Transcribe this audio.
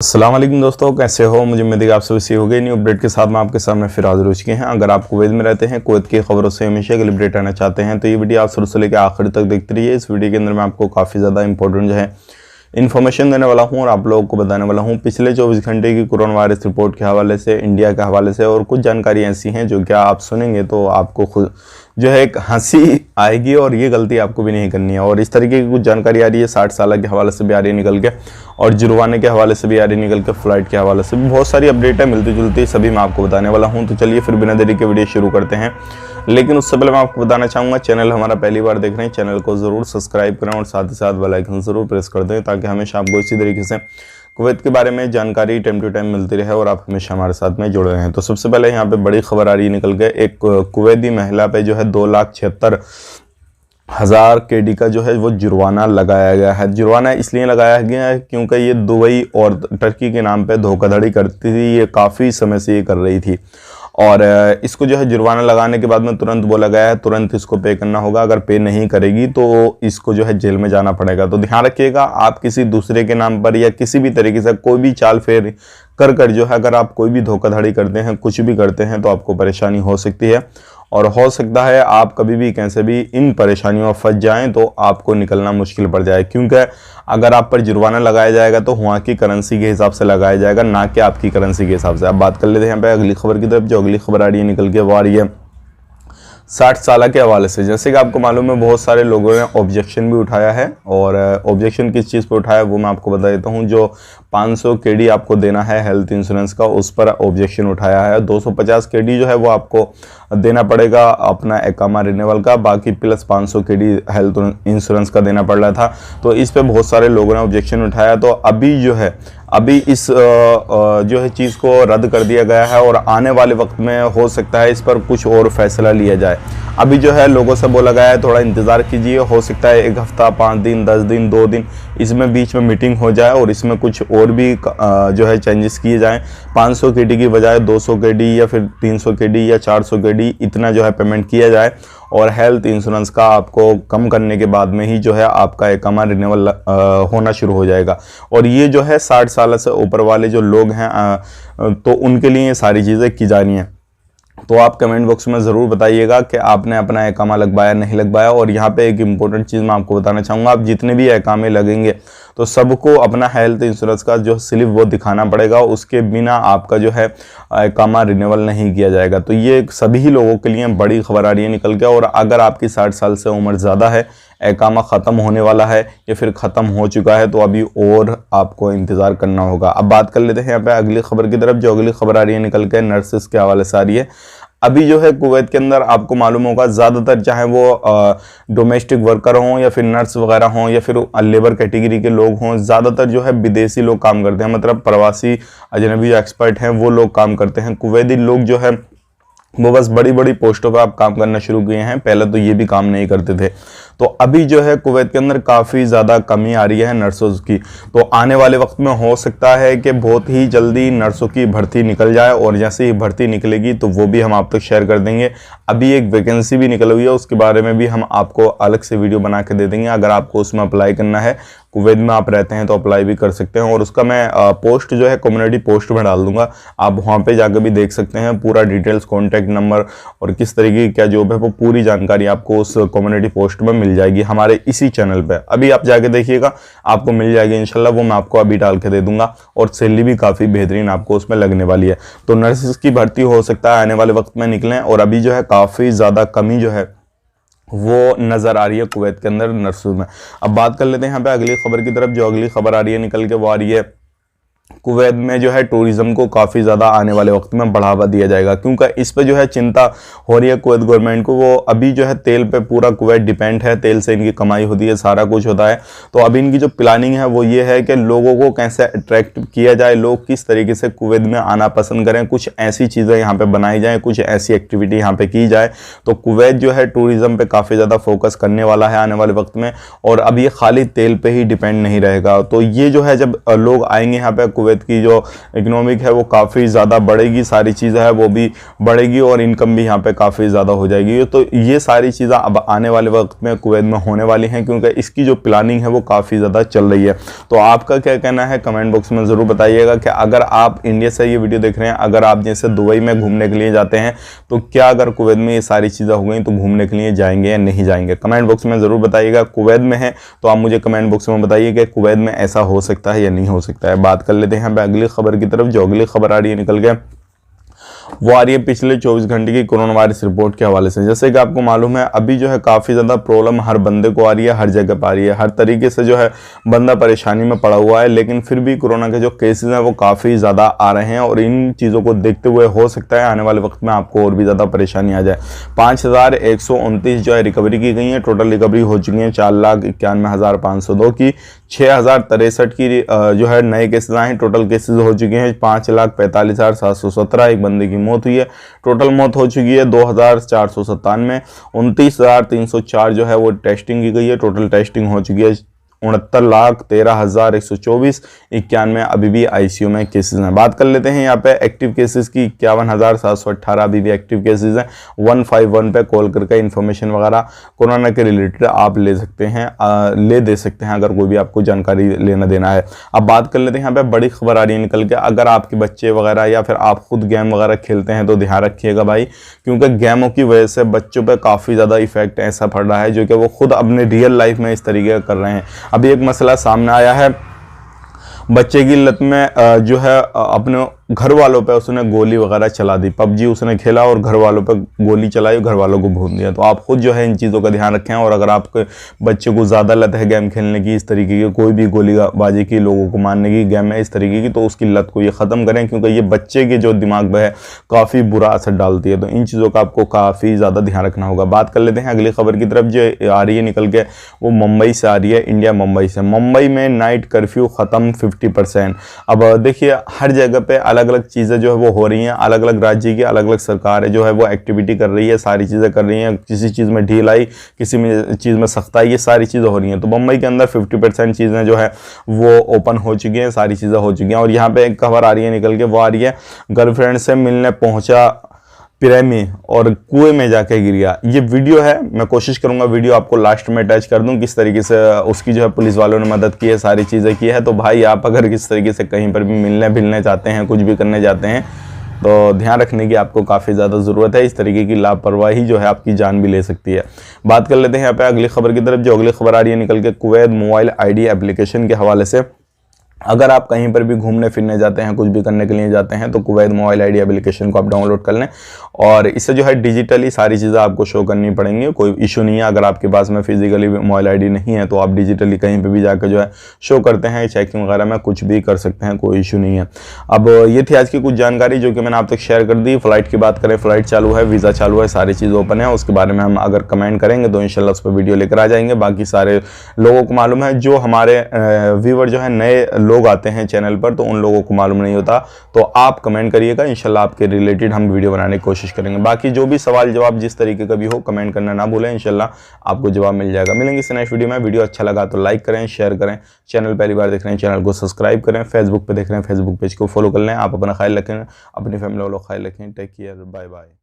अस्सलाम वालेकुम दोस्तों, कैसे हो? मुझे उम्मीद है कि आप सभी सही हो गए। न्यू अपडेट के साथ मैं आपके सामने फिर हाजिर हो चुके हैं। अगर आप कुवैत में रहते हैं, कुवैत की खबरों से हमेशा के लिए अपडेट रहना चाहते हैं तो ये वीडियो आप शुरू से लेकर आखिर तक देखते रहिए। इस वीडियो के अंदर मैं आपको काफ़ी ज़्यादा इंपॉर्टेंट जो है इन्फॉर्मेशन देने वाला हूं और आप लोगों को बताने वाला हूं पिछले 24 घंटे की कोरोना वायरस रिपोर्ट के हवाले से, इंडिया के हवाले से, और कुछ जानकारी ऐसी हैं जो क्या आप सुनेंगे तो आपको खुद जो है एक हंसी आएगी और ये गलती आपको भी नहीं करनी है। और इस तरीके की कुछ जानकारी आ रही है, 60 साल के हवाले से भी आ रही है निकल के, और जुर्माने के हवाले से भी आ रही है निकल के, फ्लाइट के हवाले से भी बहुत सारी अपडेट है मिलती जुलती, सभी मैं आपको बताने वाला हूँ। तो चलिए फिर बिना देरी के वीडियो शुरू करते हैं। लेकिन उससे पहले मैं आपको बताना चाहूँगा, चैनल हमारा पहली बार देख रहे हैं, चैनल को ज़रूर सब्सक्राइब करें और साथ ही साथ बेल आइकन ज़रूर प्रेस कर दें ताकि हमेशा आपको इसी तरीके से कुवैत के बारे में जानकारी टाइम टू टाइम मिलती रहे और आप हमेशा हमारे साथ में जुड़े रहें। तो सबसे पहले यहाँ पे बड़ी खबर आ रही है निकल के, एक कुवैती महिला पे जो है 2,76,000 KD का जो है वो जुर्माना लगाया गया है। जुर्माना इसलिए लगाया गया है क्योंकि ये दुबई और टर्की के नाम पे धोखाधड़ी करती थी, ये काफ़ी समय से ये कर रही थी और इसको जो है जुर्माना लगाने के बाद में तुरंत बोला गया है तुरंत इसको पे करना होगा, अगर पे नहीं करेगी तो इसको जो है जेल में जाना पड़ेगा। तो ध्यान रखिएगा, आप किसी दूसरे के नाम पर या किसी भी तरीके से कोई भी चाल फेर कर जो है अगर आप कोई भी धोखाधड़ी करते हैं, कुछ भी करते हैं तो आपको परेशानी हो सकती है और हो सकता है आप कभी भी कैसे भी इन परेशानियों में फंस जाएं तो आपको निकलना मुश्किल पड़ जाए, क्योंकि अगर आप पर जुर्माना लगाया जाएगा तो वहाँ की करेंसी के हिसाब से लगाया जाएगा, ना कि आपकी करेंसी के हिसाब से। अब बात कर लेते हैं यहाँ पे अगली खबर की तरफ। जो अगली खबर आ रही है निकल के वो आ रही है 60 साल के हवाले से। जैसे कि आपको मालूम है बहुत सारे लोगों ने ऑब्जेक्शन भी उठाया है और ऑब्जेक्शन किस चीज़ पर उठाया वो मैं आपको बता देता हूँ। जो 500 KD आपको देना है हेल्थ इंश्योरेंस का, उस पर ऑब्जेक्शन उठाया है। 250 KD जो है वो आपको देना पड़ेगा अपना एकामा रिन्यूअल का, बाकी प्लस 500 KD हेल्थ इंश्योरेंस का देना पड़ रहा था। तो इस पे बहुत सारे लोगों ने ऑब्जेक्शन उठाया। तो अभी इस जो है चीज़ को रद्द कर दिया गया है और आने वाले वक्त में हो सकता है इस पर कुछ और फैसला लिया जाए। अभी जो है लोगों से बोला गया है थोड़ा इंतज़ार कीजिए, हो सकता है 1 हफ्ता, 5 दिन, 10 दिन, 2 दिन इसमें बीच में मीटिंग हो जाए और इसमें कुछ और भी जो है चेंजेस किए जाएं। 500 KD की बजाय 200 KD या फिर 300 KD या 400 KD इतना जो है पेमेंट किया जाए और हेल्थ इंश्योरेंस का आपको कम करने के बाद में ही जो है आपका एकामा रिन्यूअल होना शुरू हो जाएगा। और ये जो है 60 साल से ऊपर वाले जो लोग हैं तो उनके लिए ये सारी चीज़ें की जानी है। तो आप कमेंट बॉक्स में ज़रूर बताइएगा कि आपने अपना एकामा लगवाया नहीं लगवाया। और यहाँ पे एक इम्पोर्टेंट चीज़ मैं आपको बताना चाहूँगा, आप जितने भी एकामे लगेंगे तो सबको अपना हेल्थ इंश्योरेंस का जो स्लिप वो दिखाना पड़ेगा, उसके बिना आपका जो है एकामा रिन्यूअल नहीं किया जाएगा। तो ये सभी लोगों के लिए बड़ी खबर आ रही है निकल के। और अगर आपकी 60 साल से उम्र ज़्यादा है, एकामा ख़त्म होने वाला है या फिर ख़त्म हो चुका है तो अभी और आपको इंतज़ार करना होगा। अब बात कर लेते हैं यहाँ पे अगली खबर की तरफ। जो अगली खबर आ रही है निकल के नर्सेस के हवाले से आ रही है। अभी जो है कुवैत के अंदर आपको मालूम होगा ज़्यादातर चाहे वो डोमेस्टिक वर्कर हों या फिर नर्स वगैरह हों या फिर लेबर कैटेगरी के लोग हों, ज़्यादातर जो है विदेशी लोग काम करते हैं, मतलब प्रवासी अजनबी जो एक्सपर्ट हैं वो लोग काम करते हैं। कुवैती लोग जो है वो बस बड़ी बड़ी पोस्टों पर आप काम करना शुरू किए हैं, पहले तो ये भी काम नहीं करते थे। तो अभी जो है कुवैत के अंदर काफ़ी ज़्यादा कमी आ रही है नर्सों की। तो आने वाले वक्त में हो सकता है कि बहुत ही जल्दी नर्सों की भर्ती निकल जाए और जैसे ही भर्ती निकलेगी तो वो भी हम आप तक शेयर कर देंगे। अभी एक वैकेंसी भी निकल हुई है, उसके बारे में भी हम आपको अलग से वीडियो बना के दे देंगे। अगर आपको उसमें अप्लाई करना है, कुवैत में आप रहते हैं तो अप्लाई भी कर सकते हैं और उसका मैं पोस्ट जो है कम्युनिटी पोस्ट में डाल दूंगा, आप वहाँ पे जाकर भी देख सकते हैं। पूरा डिटेल्स, कॉन्टैक्ट नंबर और किस तरीके की क्या जॉब है वो पूरी जानकारी आपको उस कम्युनिटी पोस्ट में मिल जाएगी हमारे इसी चैनल पे। अभी आप जाके देखिएगा, आपको मिल जाएगी इंशाल्लाह, वो मैं आपको अभी डाल के दे दूंगा और सैलरी भी काफ़ी बेहतरीन आपको उसमें लगने वाली है। तो नर्सेस की भर्ती हो सकता है आने वाले वक्त में निकलें और अभी जो है काफ़ी ज़्यादा कमी जो है वो नज़र आ रही है कुवैत के अंदर नर्सों में। अब बात कर लेते हैं यहाँ पे अगली खबर की तरफ। जो अगली खबर आ रही है निकल के वो आ रही है कुवैत में जो है टूरिज़्म को काफ़ी ज़्यादा आने वाले वक्त में बढ़ावा दिया जाएगा, क्योंकि इस पे जो है चिंता हो रही है कुवैत गवर्नमेंट को। वो अभी जो है तेल पे पूरा कुवैत डिपेंड है, तेल से इनकी कमाई होती है, सारा कुछ होता है। तो अभी इनकी जो प्लानिंग है वो ये है कि लोगों को कैसे अट्रैक्ट किया जाए, लोग किस तरीके से कुवैत में आना पसंद करें, कुछ ऐसी चीज़ें यहाँ पर बनाई जाएँ, कुछ ऐसी एक्टिविटी यहाँ पर की जाए। तो कुवैत जो है टूरिज़्म पर काफ़ी ज़्यादा फोकस करने वाला है आने वाले वक्त में और अब ये खाली तेल पर ही डिपेंड नहीं रहेगा। तो ये जो है जब लोग आएंगे यहाँ पर कुवैत कुवैत की जो इकोनॉमिक है वो काफ़ी ज़्यादा बढ़ेगी, सारी चीज़ें है वो भी बढ़ेगी और इनकम भी यहाँ पे काफ़ी ज़्यादा हो जाएगी। तो ये सारी चीज़ें अब आने वाले वक्त में कुवैत में होने वाली हैं, क्योंकि इसकी जो प्लानिंग है वो काफ़ी ज़्यादा चल रही है। तो आपका क्या कहना है कमेंट बॉक्स में ज़रूर बताइएगा कि अगर आप इंडिया से ये वीडियो देख रहे हैं, अगर आप जैसे दुबई में घूमने के लिए जाते हैं तो क्या अगर कुवैत में ये सारी चीज़ें हो गई तो घूमने के लिए जाएंगे या नहीं जाएंगे, कमेंट बॉक्स में ज़रूर बताइएगा। कुवैत में है तो आप मुझे कमेंट बॉक्स में बताइए कि कुवैत में ऐसा हो सकता है या नहीं हो सकता है। बात कर लेते हैं अगली खबर की तरफ। जो अगली खबर आ रही है निकल के वो आ रही है पिछले 24 घंटे की कोरोना वायरस रिपोर्ट के हवाले से। जैसे कि आपको मालूम है अभी जो है काफ़ी ज़्यादा प्रॉब्लम हर बंदे को आ रही है, हर जगह पर आ रही है, हर तरीके से जो है बंदा परेशानी में पड़ा हुआ है। लेकिन फिर भी कोरोना के जो केसेस हैं वो काफ़ी ज़्यादा आ रहे हैं और इन चीज़ों को देखते हुए हो सकता है आने वाले वक्त में आपको और भी ज़्यादा परेशानी आ जाए। 5129 जो है रिकवरी की गई है, टोटल रिकवरी हो चुकी है 4,91,502 की। 6,063 की जो है नए केसेस आए हैं, टोटल केसेस हो चुके हैं 5,45,717। एक बंदे की मौत हुई है, टोटल मौत हो चुकी है 2,497। 29,304 जो है वो टेस्टिंग की गई है, टोटल टेस्टिंग हो चुकी है 69,13,124। 91 अभी भी आईसीयू में केसेस हैं। बात कर लेते हैं यहाँ पे एक्टिव केसेस की। 51,718 अभी भी एक्टिव केसेस हैं। 151 पे कॉल करके इन्फॉर्मेशन वगैरह कोरोना के रिलेटेड आप ले सकते हैं, दे सकते हैं अगर कोई भी आपको जानकारी लेना देना है। अब बात कर लेते हैं यहाँ पे बड़ी खबर आ रही है निकल के। अगर आपके बच्चे वगैरह या फिर आप खुद गेम वगैरह खेलते हैं तो ध्यान रखिएगा भाई, क्योंकि गेमों की वजह से बच्चों पर काफ़ी ज़्यादा इफेक्ट ऐसा पड़ रहा है जो कि वो खुद अपने रियल लाइफ में इस तरीके का कर रहे हैं। अभी एक मसला सामने आया है, बच्चे की लत में जो है अपने घर वालों पे उसने गोली वगैरह चला दी। पबजी उसने खेला और घर वालों पे गोली चलाई, घर वालों को भून दिया। तो आप खुद जो है इन चीज़ों का ध्यान रखें। और अगर आपके बच्चे को ज़्यादा लत है गेम खेलने की, इस तरीके की कोई भी गोलीबाजी की, लोगों को मारने की गेम है इस तरीके की, तो उसकी लत को ये ख़त्म करें, क्योंकि ये बच्चे के जो दिमाग में है काफ़ी बुरा असर डालती है। तो इन चीज़ों का आपको काफ़ी ज़्यादा ध्यान रखना होगा। बात कर लेते हैं अगली खबर की तरफ जो आ रही है निकल के, वो मुंबई से आ रही है, इंडिया मुंबई से। मुंबई में नाइट कर्फ्यू ख़त्म 50%। अब देखिए हर जगह पे अलग अलग चीज़ें जो है वो हो रही हैं, अलग अलग राज्य की अलग अलग सरकारें जो है वो एक्टिविटी कर रही है, सारी चीज़ें कर रही हैं। किसी चीज़ में ढीलाई, किसी में चीज़ में सख्ताई, ये सारी चीज़ें हो रही हैं। तो मुंबई के अंदर 50% चीज़ें जो है वो ओपन हो चुकी हैं, सारी चीज़ें हो चुकी हैं। और यहाँ पे एक खबर आ रही है निकल के, वो आ रही है गर्लफ्रेंड से मिलने पहुँचा प्रेमी और कुएं में जाके गिर गया। ये वीडियो है, मैं कोशिश करूंगा वीडियो आपको लास्ट में अटैच कर दूं, किस तरीके से उसकी जो है पुलिस वालों ने मदद की है, सारी चीज़ें की है। तो भाई आप अगर किस तरीके से कहीं पर भी मिलने चाहते हैं, कुछ भी करने जाते हैं, तो ध्यान रखने की आपको काफ़ी ज़्यादा ज़रूरत है। इस तरीके की लापरवाही जो है आपकी जान भी ले सकती है। बात कर लेते हैं यहाँ पे अगली खबर की तरफ। जो अगली खबर आ रही है निकल के, कुवैत मोबाइल ID एप्लीकेशन के हवाले से। अगर आप कहीं पर भी घूमने फिरने जाते हैं, कुछ भी करने के लिए जाते हैं, तो कुवैत मोबाइल ID एप्लीकेशन को आप डाउनलोड कर लें और इससे जो है डिजिटली सारी चीज़ें आपको शो करनी पड़ेंगी। कोई इशू नहीं है, अगर आपके पास में फिजिकली मोबाइल ID नहीं है तो आप डिजिटली कहीं पर भी जाकर जो है शो करते हैं, चेकिंग वगैरह में कुछ भी कर सकते हैं, कोई इशू नहीं है। अब ये थी आज की कुछ जानकारी जो कि मैंने आप तक शेयर कर दी। फ्लाइट की बात करें, फ्लाइट चालू है, वीज़ा चालू है, सारी चीज़ ओपन है। उसके बारे में हम अगर कमेंट करेंगे तो इंशाल्लाह उस पर वीडियो लेकर आ जाएंगे। बाकी सारे लोगों को मालूम है, जो हमारे व्यूवर जो है नए लोग आते हैं चैनल पर, तो उन लोगों को मालूम नहीं होता। तो आप कमेंट करिएगा, इंशाल्लाह आपके रिलेटेड हम वीडियो बनाने की कोशिश करेंगे। बाकी जो भी सवाल जवाब जिस तरीके का भी हो कमेंट करना ना भूलें, इंशाल्लाह आपको जवाब मिल जाएगा। मिलेंगे इस नेक्स्ट वीडियो में। वीडियो अच्छा लगा तो लाइक करें, शेयर करें। चैनल पहली बार देख रहे हैं चैनल को सब्सक्राइब करें। फेसबुक पर देख रहे हैं फेसबुक पेज को फॉलो कर लें। आप अपना ख्याल रखें, अपनी फैमिली वालों का ख्याल रखें। Take care, bye bye.